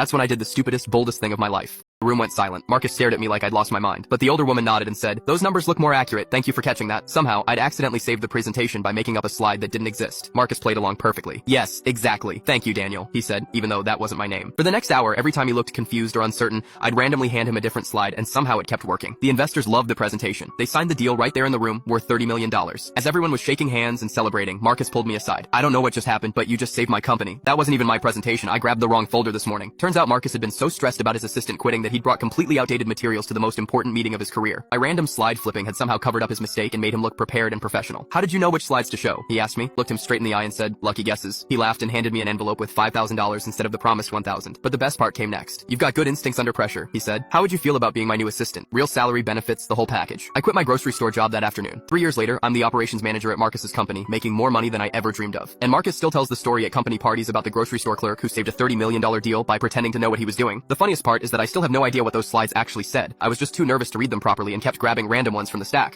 That's when I did the stupidest, boldest thing of my life. The room went silent. Marcus stared at me like I'd lost my mind. But the older woman nodded and said, "Those numbers look more accurate. Thank you for catching that." Somehow, I'd accidentally saved the presentation by making up a slide that didn't exist. Marcus played along perfectly. "Yes, exactly. Thank you, Daniel," he said, even though that wasn't my name. For the next hour, every time he looked confused or uncertain, I'd randomly hand him a different slide, and somehow it kept working. The investors loved the presentation. They signed the deal right there in the room, worth $30 million. As everyone was shaking hands and celebrating, Marcus pulled me aside. "I don't know what just happened, but you just saved my company. That wasn't even my presentation. I grabbed the wrong folder this morning." Turns out Marcus had been so stressed about his assistant quitting that he'd brought completely outdated materials to the most important meeting of his career. My random slide flipping had somehow covered up his mistake and made him look prepared and professional. "How did you know which slides to show?" he asked me, looked him straight in the eye and said, "Lucky guesses." He laughed and handed me an envelope with $5,000 instead of the promised $1,000. But the best part came next. "You've got good instincts under pressure," he said. "How would you feel about being my new assistant? Real salary, benefits, the whole package." I quit my grocery store job that afternoon. 3 years later, I'm the operations manager at Marcus's company, making more money than I ever dreamed of. And Marcus still tells the story at company parties about the grocery store clerk who saved a $30 million deal by pretending to know what he was doing. The funniest part is that I still have no idea what those slides actually said. I was just too nervous to read them properly and kept grabbing random ones from the stack.